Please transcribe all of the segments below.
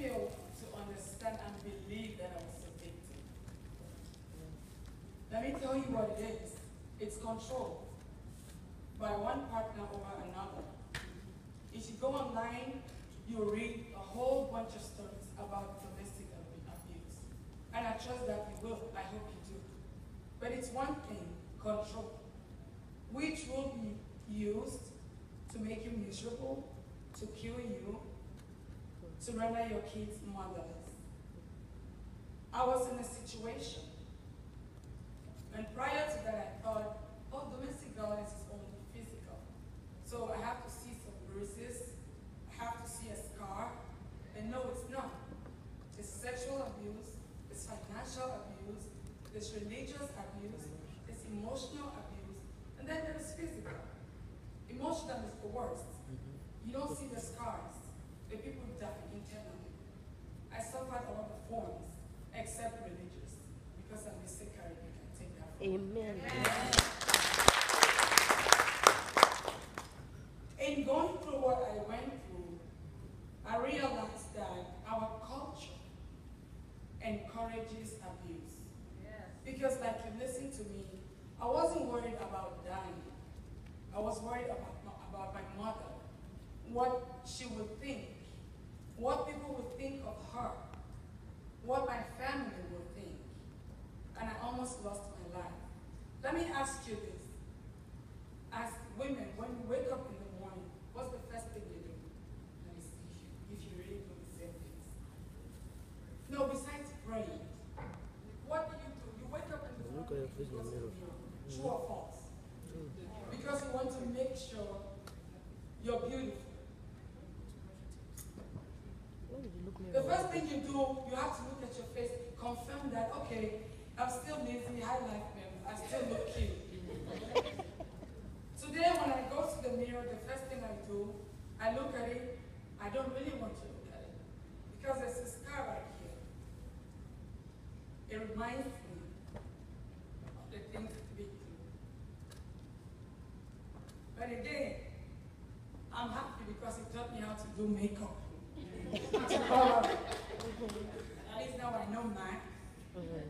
fail to understand and believe that I was a victim. Let me tell you what it is. It's control by one partner over another. If you go online, you'll read a whole bunch of stories about domestic abuse. And I trust that you will. I hope you do. But it's one thing, control, which will be used to make you miserable, to kill you, to render your kids motherless. I was in a situation, and prior to that I thought, oh, domestic violence is only physical. So I have to see some bruises, I have to see a scar, and no, it's not. It's sexual abuse, it's financial abuse, there's religious abuse, there's emotional abuse, and then there's physical. Emotional is the worst. You don't see the scars. The people die internally. I suffered all the forms, except religious, because I'm a secular, you can take that from me. Amen. In going through what I went through, I realized that our culture encourages abuse. Yes. Because like you listen to me, I wasn't worried about dying. I was worried about my mother, what she would think, what people would think of her, what my family would think. And I almost lost my life. Let me ask you this. As women, when you wake up in the morning, what's the first thing you do? Let me see if you really do the same things. No, besides praying, what do? You wake up in the morning because of the mirror. True or false? Because you want to make sure you're beautiful. The first thing you do, you have to look at your face, confirm that, okay, I'm still Lizzy, I like them, I still look cute. Today when I go to the mirror, the first thing I do, I look at it, I don't really want to look at it, because there's a scar right here. It reminds me of the things to be through. But again, I'm happy because it taught me how to do makeup. At least now I know mine.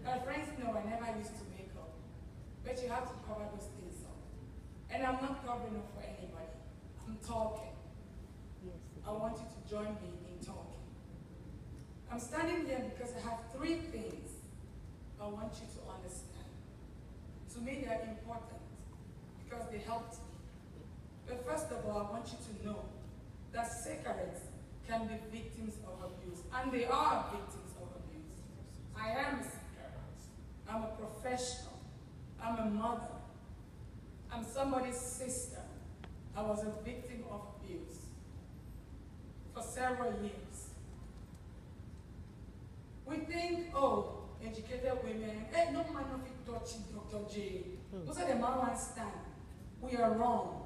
My friends know I never used to make up. But you have to cover those things up. And I'm not covering up for anybody. I'm talking. I want you to join me in talking. I'm standing here because I have 3 things I want you to understand. To me, they're important because they helped me. But first of all, I want you to know that cigarettes can be victims of abuse, and they are victims of abuse. I am a cigarette. I'm a professional. I'm a mother. I'm somebody's sister. I was a victim of abuse for several years. We think, oh, educated women, hey, no man of it touching Dr. J. Who said the man won't stand? We are wrong.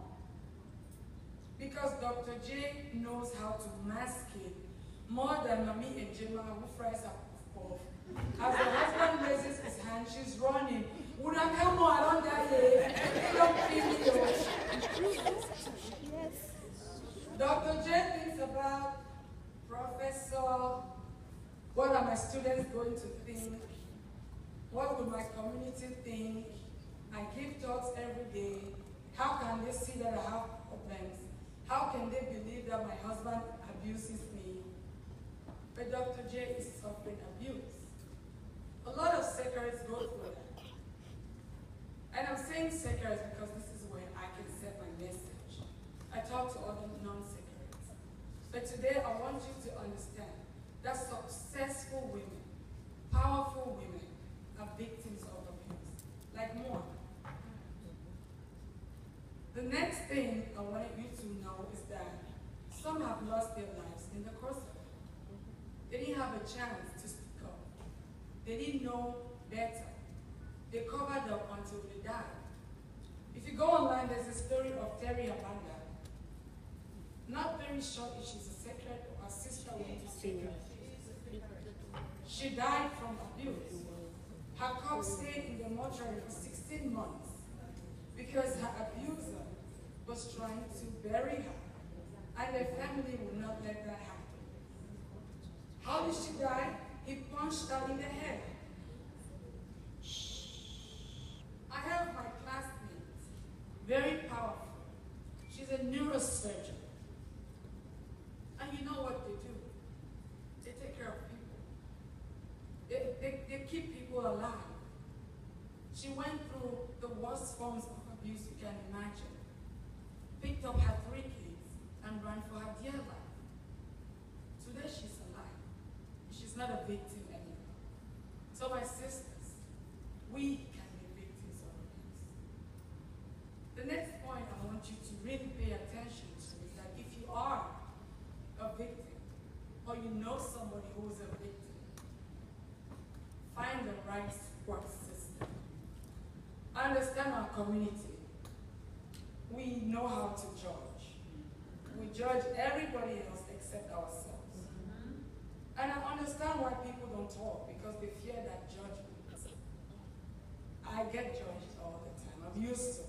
Because Dr. J knows how to mask it more than Mami and Jema who fries up puff. As the husband raises his hand, she's running. Would I come more around that day? Don't feel me. Yes. Dr. J thinks about Professor, what are my students going to think? What will my community think? I give talks every day. How can they see that I have problems? How can they believe that my husband abuses me? But Dr. J is suffering abuse. A lot of secretaries go through that. And I'm saying secretaries because this is where I can set my message. I talk to other non-secretaries. But today I want you to understand that successful women, powerful women, are victims of abuse. Like more. The next thing I want you to know is that some have lost their lives in the course of it. They didn't have a chance to speak up. They didn't know better. They covered up until they died. If you go online, there's a story of Terry Abanda. Not very sure if she's a secret or a sister went to secret. She died from abuse. Her corpse stayed in the mortuary for 16 months because her abuser was trying to bury her, and the family would not let that happen. How How did she die? He punched her in the head. I have my classmate, very powerful. She's a neurosurgeon. And you know what they do? They take care of people. They keep people alive. She went through the worst forms of abuse you can imagine. Picked up her 3 kids and ran for her dear life. Today she's alive. She's not a victim anymore. So my sisters, we can be victims of abuse. The next point I want you to really pay attention to is that if you are a victim, or you know somebody who is a victim, find the right support system. I understand our community. We know how to judge. We judge everybody else except ourselves. And I understand why people don't talk, because they fear that judgment. I get judged all the time. I'm used to it.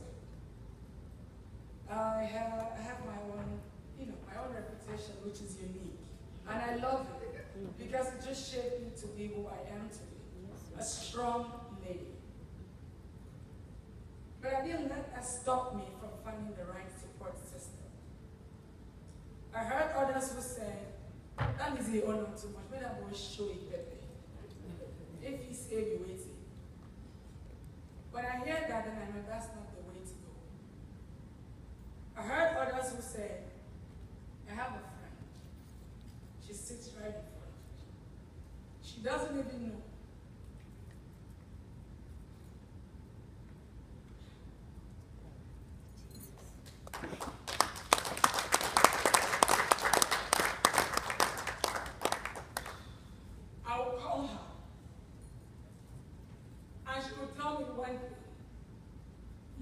I have my own, my own reputation, which is unique. And I love it, because it just shaped me to be who I am today. A strong lady. But I didn't let that stop me from finding the right support system. I heard others who said, that is the honor too much, but that boy show it better. If he say you waiting. When I hear that, then I know that's not the way to go. I heard others who said, I have a friend. She sits right in front of me. She doesn't even know. I will call her, and she will tell me one thing.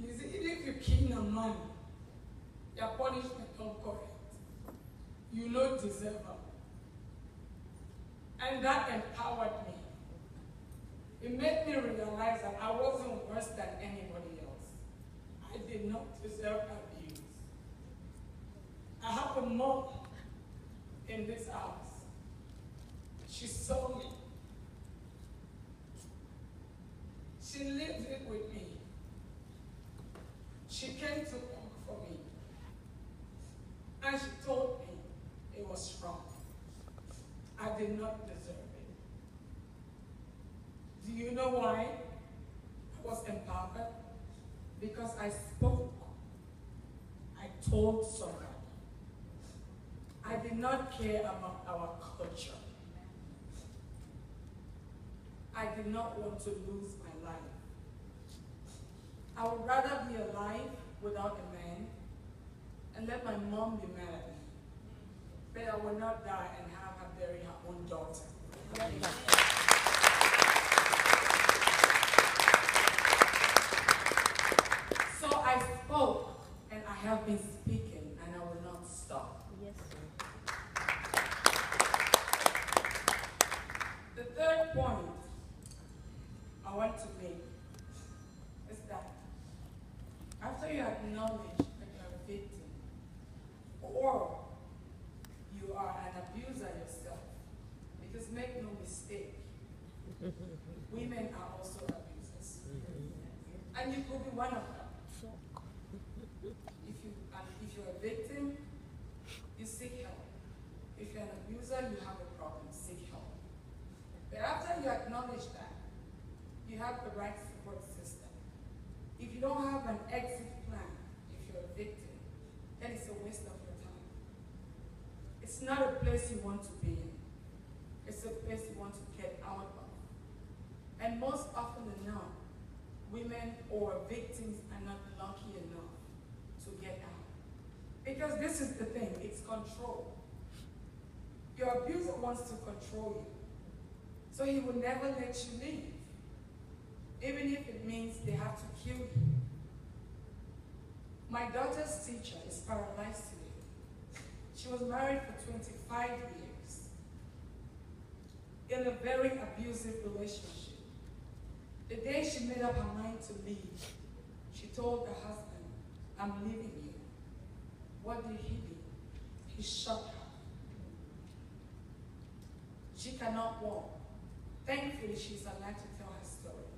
Lizzy, even if you kill a man, your punishment don't correct. You don't deserve her. And that empowered me. It made me realize that I wasn't worse than anybody else. I did not deserve abuse. I have a mom in this house. She saw me. She lived it with me. She came to work for me. And she told me it was wrong. I did not deserve it. Do you know why I was empowered? Because I spoke. I told somebody. I did not care about our culture. I did not want to lose my life. I would rather be alive without a man and let my mom be mad at me. But I will not die and have her bury her own daughter. So I spoke, and I have been speaking, and I will not stop. Yes, sir. The third point I want to make is that after you acknowledge that you're a victim, or you are an abuser yourself, because make no mistake, women are also abusers. And you could be one of them. If you're a victim, you seek help. If you're an abuser, you have a problem, seek help. But after you acknowledge that, you have the right support system. If you don't have an exit plan, if you're a victim, then it's a waste of your time. It's not a place you want to be in. It's a place you want to get out of. And most often than not, women or victims are not lucky enough to get out. Because this is the thing, it's control. Your abuser wants to control you. So he will never let you leave. Even if it means they have to kill you. My daughter's teacher is paralyzed today. She was married for 25 years in a very abusive relationship. The day she made up her mind to leave, she told her husband, I'm leaving you. What did he do? He shot her. She cannot walk. Thankfully, she's alive to tell her story.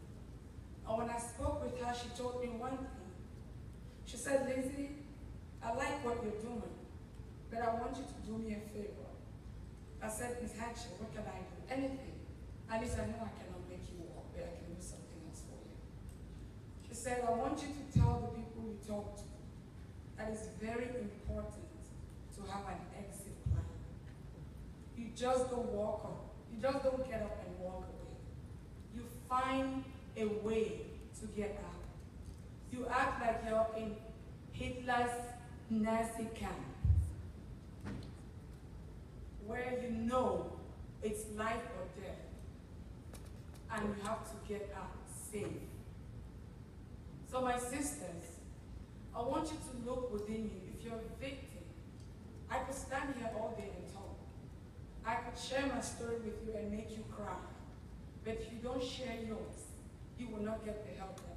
And when I spoke with her, she told me one thing. She said, Lizzy, I like what you're doing, but I want you to do me a favor. I said, Miss Hatcher, what can I do? Anything. At least I know I cannot make you walk, but I can do something else for you. She said, I want you to tell the people you talk to that it's very important to have an exit plan. You just don't walk up. You just don't get up and walk away. You find a way to get out. You act like you're in Hitler's Nazi camp, where you know it's life or death, and you have to get out safe. So my sisters, I want you to look within you. If you're a victim, I could stand here all day and talk. I could share my story with you and make you cry. But if you don't share yours, you will not get the help that